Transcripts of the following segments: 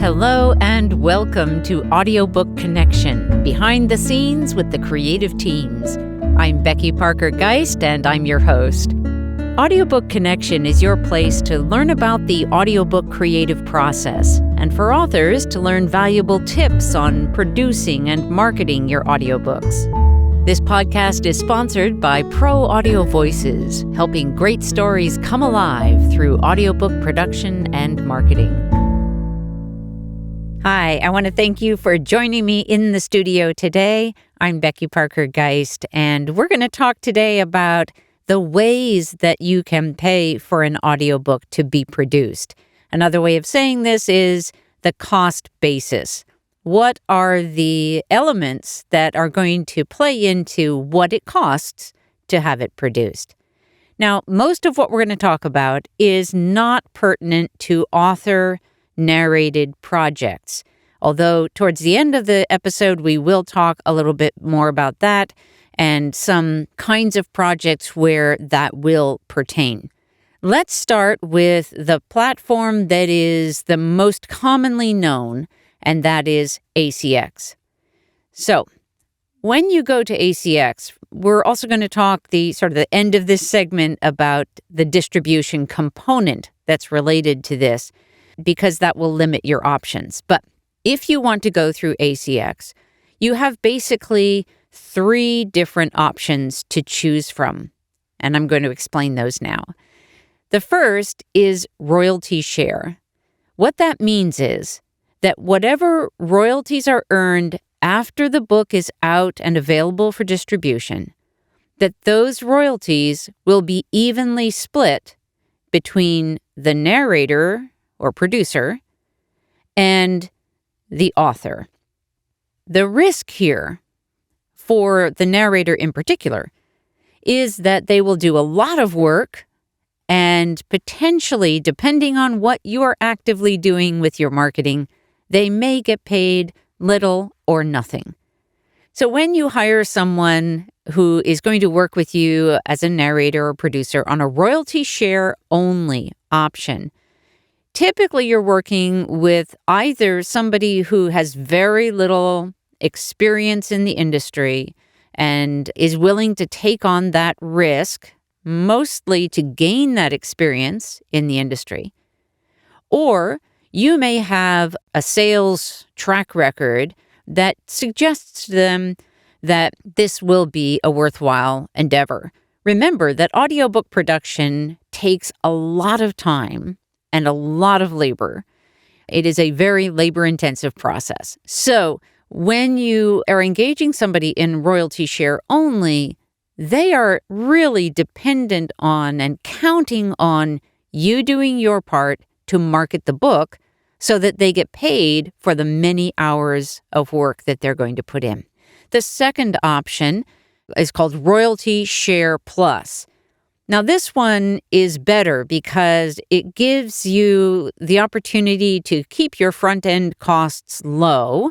Hello and welcome to Audiobook Connection, behind the scenes with the creative teams. I'm Becky Parker Geist and I'm your host. Audiobook Connection is your place to learn about the audiobook creative process and for authors to learn valuable tips on producing and marketing your audiobooks. This podcast is sponsored by Pro Audio Voices, helping great stories come alive through audiobook production and marketing. Hi, I want to thank you for joining me in the studio today. I'm Becky Parker Geist, and we're going to talk today about the ways that you can pay for an audiobook to be produced. Another way of saying this is the cost basis. What are the elements that are going to play into what it costs to have it produced? Now, most of what we're going to talk about is not pertinent to author-narrated projects, although towards the end of the episode, we will talk a little bit more about that and some kinds of projects where that will pertain. Let's start with the platform that is the most commonly known, and that is ACX. So when you go to ACX, we're also going to talk the end of this segment about the distribution component that's related to this, because that will limit your options. But if you want to go through ACX, you have basically 3 different options to choose from, and I'm going to explain those now. The first is royalty share. What that means is that whatever royalties are earned after the book is out and available for distribution, that those royalties will be evenly split between the narrator or producer and the author. The risk here, for the narrator in particular, is that they will do a lot of work and potentially, depending on what you are actively doing with your marketing, they may get paid little or nothing. So when you hire someone who is going to work with you as a narrator or producer on a royalty share only option, typically you're working with either somebody who has very little experience in the industry and is willing to take on that risk, mostly to gain that experience in the industry, or you may have a sales track record that suggests to them that this will be a worthwhile endeavor. Remember that audiobook production takes a lot of time and a lot of labor. It is a very labor-intensive process. So when you are engaging somebody in royalty share only, they are really dependent on and counting on you doing your part to market the book so that they get paid for the many hours of work that they're going to put in. The second option is called Royalty Share Plus. Now, this one is better because it gives you the opportunity to keep your front-end costs low.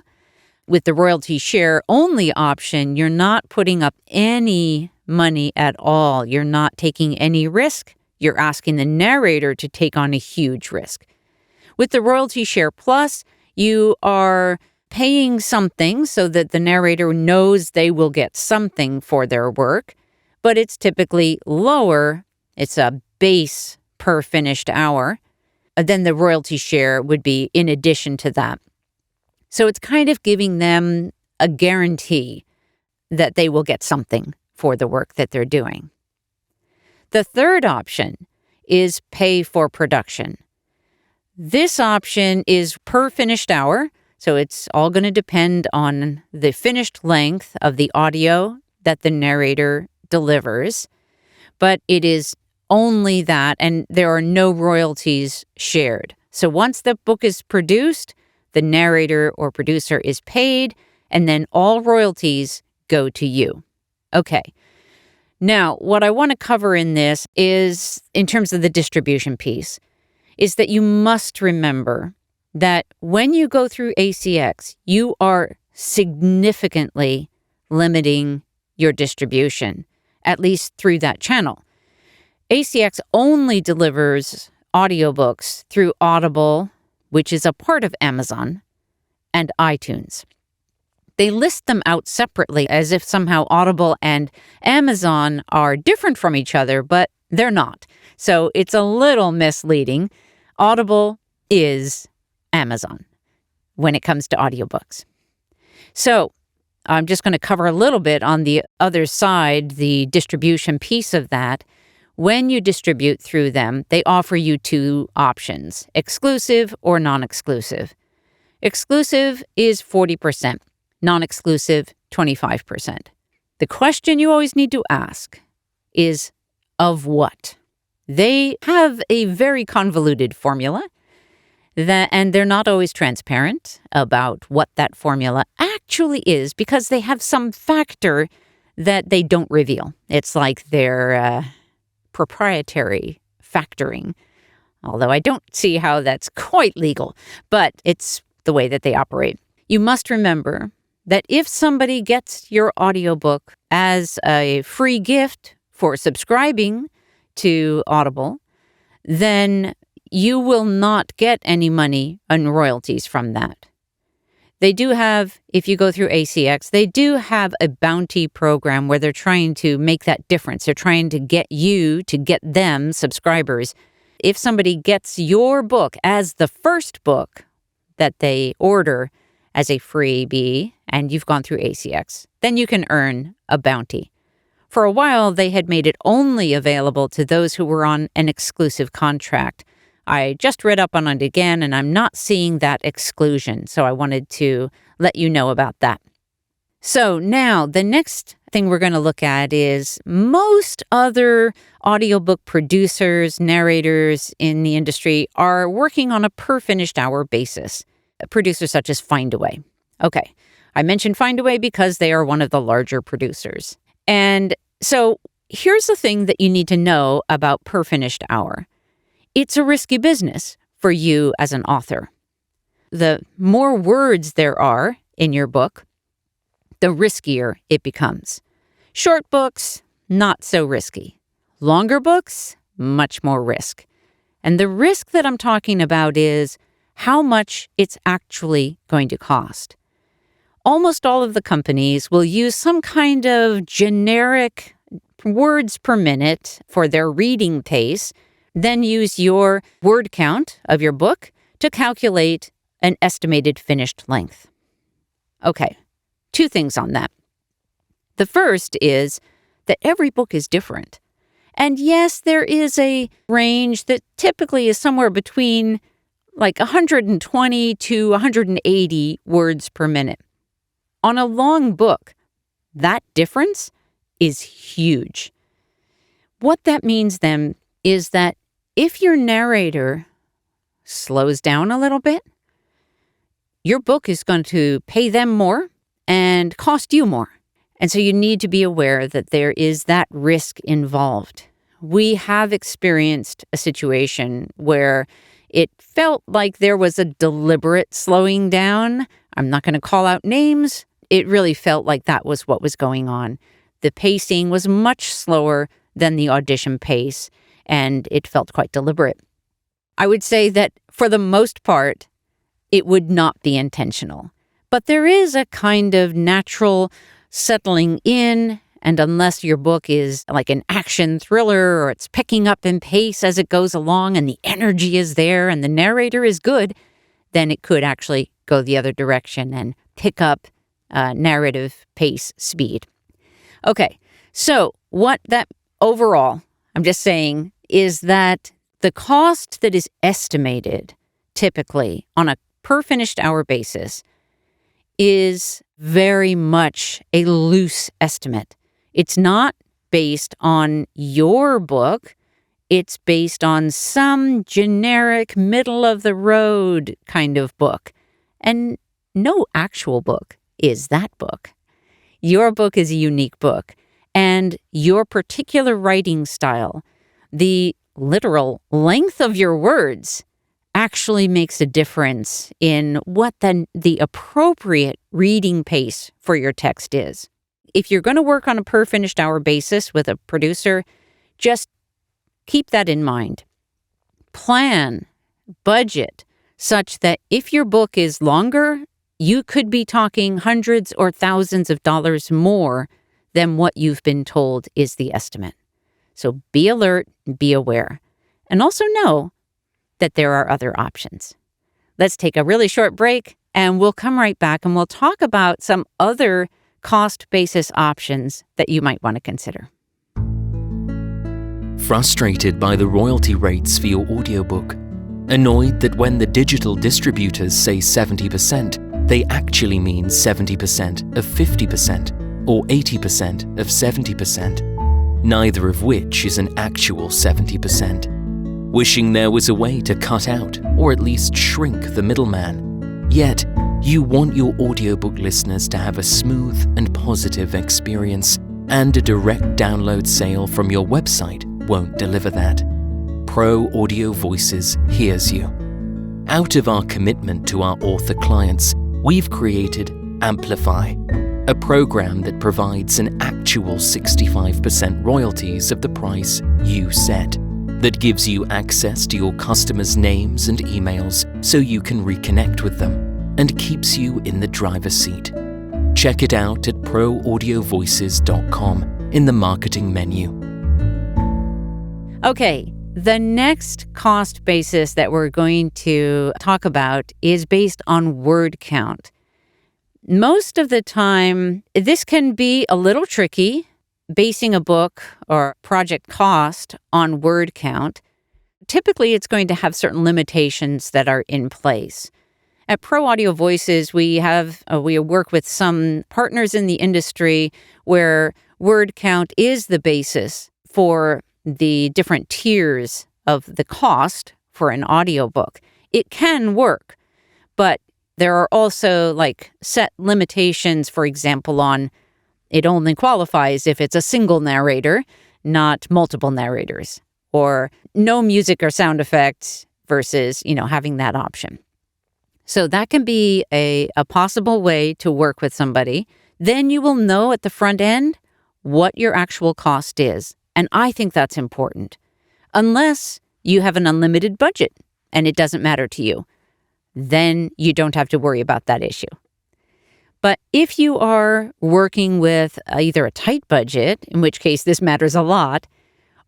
With the royalty share only option, you're not putting up any money at all. You're not taking any risk. You're asking the narrator to take on a huge risk. With the Royalty Share Plus, you are paying something so that the narrator knows they will get something for their work, but it's typically lower. It's a base per finished hour. Then the royalty share would be in addition to that. So it's kind of giving them a guarantee that they will get something for the work that they're doing. The third option is pay for production. This option is per finished hour, so it's all going to depend on the finished length of the audio that the narrator delivers, but it is only that, and there are no royalties shared. So once the book is produced, the narrator or producer is paid, and then all royalties go to you. Okay. Now, what I want to cover in this is, in terms of the distribution piece, is that you must remember that when you go through ACX, you are significantly limiting your distribution, at least through that channel. ACX only delivers audiobooks through Audible, which is a part of Amazon, and iTunes. They list them out separately as if somehow Audible and Amazon are different from each other, but they're not. So it's a little misleading. Audible is Amazon when it comes to audiobooks. So I'm just going to cover a little bit on the other side, the distribution piece of that. When you distribute through them, they offer you two options, exclusive or non-exclusive. Exclusive is 40%, non-exclusive 25%. The question you always need to ask is, of what? They have a very convoluted formula, and they're not always transparent about what that formula actually is because they have some factor that they don't reveal. It's like their proprietary factoring, although I don't see how that's quite legal, but it's the way that they operate. You must remember that if somebody gets your audiobook as a free gift for subscribing to Audible, then you will not get any money and royalties from that. They do have, if you go through ACX, they do have a bounty program where they're trying to make that difference. They're trying to get you to get them subscribers. If somebody gets your book as the first book that they order as a freebie and you've gone through ACX, then you can earn a bounty. For a while, they had made it only available to those who were on an exclusive contract. I just read up on it again, and I'm not seeing that exclusion, so I wanted to let you know about that. So now, the next thing we're going to look at is most other audiobook producers, narrators in the industry are working on a per-finished hour basis. Producers such as Findaway. Okay, I mentioned Findaway because they are one of the larger producers. And so here's the thing that you need to know about per finished hour. It's a risky business for you as an author. The more words there are in your book, the riskier it becomes. Short books, not so risky. Longer books, much more risk. And the risk that I'm talking about is how much it's actually going to cost. Almost all of the companies will use some kind of generic words per minute for their reading pace, then use your word count of your book to calculate an estimated finished length. Okay, two things on that. The first is that every book is different. And yes, there is a range that typically is somewhere between like 120 to 180 words per minute. On a long book, that difference is huge. What that means then is that if your narrator slows down a little bit, your book is going to pay them more and cost you more. And so you need to be aware that there is that risk involved. We have experienced a situation where it felt like there was a deliberate slowing down. I'm not going to call out names. It really felt like that was what was going on. The pacing was much slower than the audition pace, and it felt quite deliberate. I would say that for the most part, it would not be intentional. But there is a kind of natural settling in, and unless your book is like an action thriller or it's picking up in pace as it goes along and the energy is there and the narrator is good, then it could actually go the other direction and pick up narrative pace speed. Okay, so what that overall, I'm just saying, is that the cost that is estimated typically on a per finished hour basis is very much a loose estimate. It's not based on your book. It's based on some generic middle of the road kind of book. And no actual book is that book. Your book is a unique book. And your particular writing style, the literal length of your words, actually makes a difference in what the appropriate reading pace for your text is. If you're going to work on a per finished hour basis with a producer, just keep that in mind. Plan, budget, such that if your book is longer, you could be talking hundreds or thousands of dollars more than what you've been told is the estimate. So be alert, be aware, and also know that there are other options. Let's take a really short break, and we'll come right back and we'll talk about some other cost basis options that you might want to consider. Frustrated by the royalty rates for your audiobook? Annoyed that when the digital distributors say 70%, they actually mean 70% of 50% or 80% of 70%, neither of which is an actual 70%. Wishing there was a way to cut out or at least shrink the middleman. Yet, you want your audiobook listeners to have a smooth and positive experience, and a direct download sale from your website won't deliver that. Pro Audio Voices hears you. Out of our commitment to our author clients, we've created AMPlify, a program that provides an actual 65% royalties of the price you set, that gives you access to your customers' names and emails so you can reconnect with them, and keeps you in the driver's seat. Check it out at proaudiovoices.com in the marketing menu. Okay, the next cost basis that we're going to talk about is based on word count. Most of the time, this can be a little tricky, basing a book or project cost on word count. Typically, it's going to have certain limitations that are in place. At Pro Audio Voices, we work with some partners in the industry where word count is the basis for the different tiers of the cost for an audiobook. It can work, but there are also set limitations, for example, on it only qualifies if it's a single narrator, not multiple narrators, or no music or sound effects versus, having that option. So that can be a possible way to work with somebody. Then you will know at the front end what your actual cost is. And I think that's important. Unless you have an unlimited budget and it doesn't matter to you, then you don't have to worry about that issue. But if you are working with either a tight budget, in which case this matters a lot,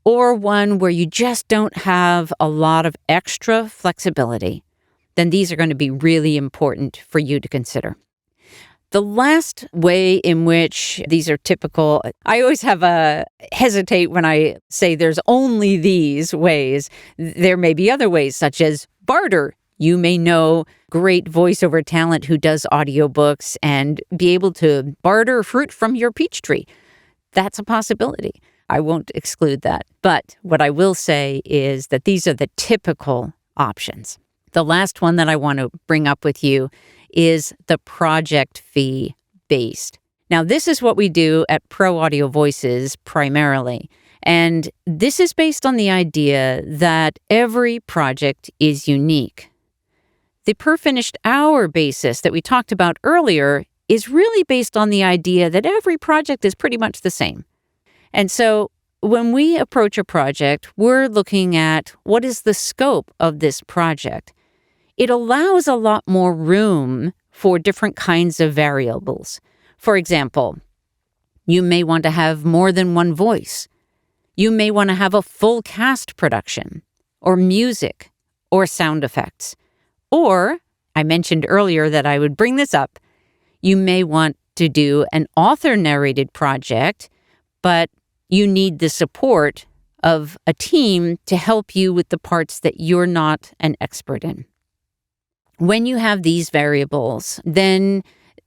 or one where you just don't have a lot of extra flexibility, then these are going to be really important for you to consider. The last way in which these are typical, I always have a hesitate when I say there's only these ways. There may be other ways, such as barter. You may know great voiceover talent who does audiobooks and be able to barter fruit from your peach tree. That's a possibility. I won't exclude that. But what I will say is that these are the typical options. The last one that I want to bring up with you is the project fee based. Now, this is what we do at Pro Audio Voices primarily. And this is based on the idea that every project is unique. The per finished hour basis that we talked about earlier is really based on the idea that every project is pretty much the same. And so when we approach a project, we're looking at what is the scope of this project. It allows a lot more room for different kinds of variables. For example, you may want to have more than one voice. You may want to have a full cast production, or music, or sound effects. Or, I mentioned earlier that I would bring this up, you may want to do an author-narrated project, but you need the support of a team to help you with the parts that you're not an expert in. When you have these variables, then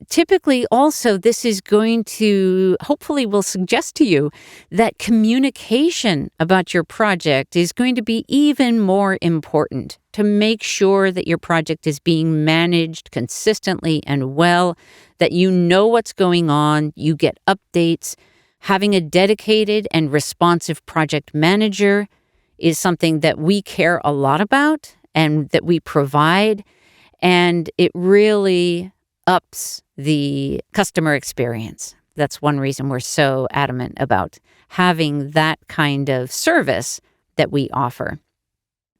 typically also this is going to, hopefully will suggest to you that communication about your project is going to be even more important to make sure that your project is being managed consistently and well, that you know what's going on, you get updates. Having a dedicated and responsive project manager is something that we care a lot about and that we provide. And it really ups the customer experience. That's one reason we're so adamant about having that kind of service that we offer.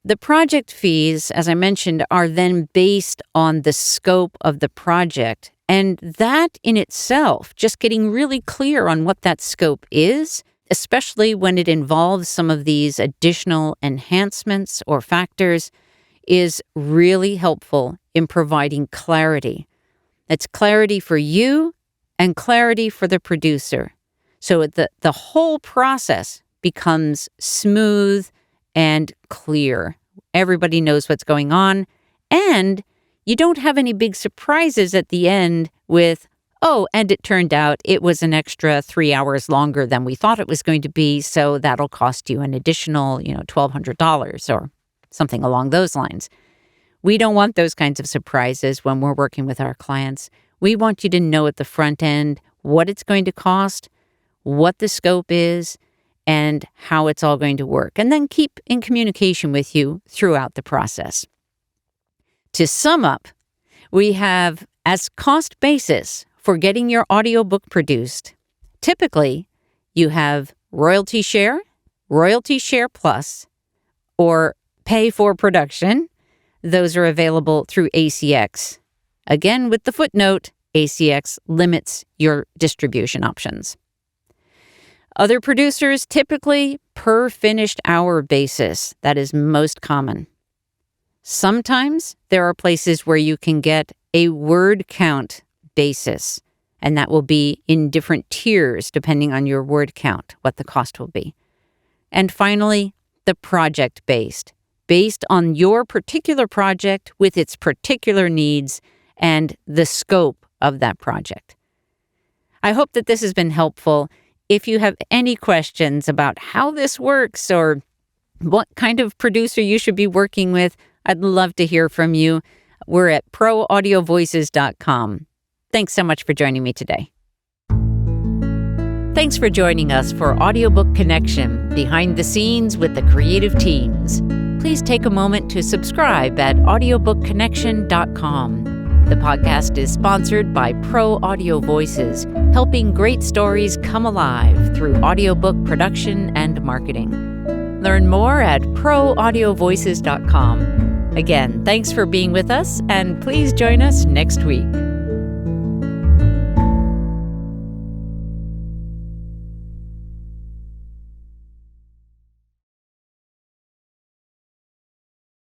The project fees, as I mentioned, are then based on the scope of the project. And that in itself, just getting really clear on what that scope is, especially when it involves some of these additional enhancements or factors, is really helpful in providing clarity. It's clarity for you and clarity for the producer. So the whole process becomes smooth and clear. Everybody knows what's going on, and you don't have any big surprises at the end with, oh, and it turned out it was an extra 3 hours longer than we thought it was going to be, so that'll cost you an additional, $1,200 or something along those lines. We don't want those kinds of surprises when we're working with our clients. We want you to know at the front end what it's going to cost, what the scope is, and how it's all going to work, and then keep in communication with you throughout the process. To sum up, we have as cost basis for getting your audiobook produced, typically you have royalty share plus, or pay for production. Those are available through ACX. Again, with the footnote, ACX limits your distribution options. Other producers, typically per finished hour basis. That is most common. Sometimes there are places where you can get a word count basis, and that will be in different tiers depending on your word count, what the cost will be. And finally, the project-based, based on your particular project with its particular needs and the scope of that project. I hope that this has been helpful. If you have any questions about how this works or what kind of producer you should be working with, I'd love to hear from you. We're at proaudiovoices.com. Thanks so much for joining me today. Thanks for joining us for Audiobook Connection, behind the scenes with the creative teams. Please take a moment to subscribe at audiobookconnection.com. The podcast is sponsored by Pro Audio Voices, helping great stories come alive through audiobook production and marketing. Learn more at proaudiovoices.com. Again, thanks for being with us, and please join us next week.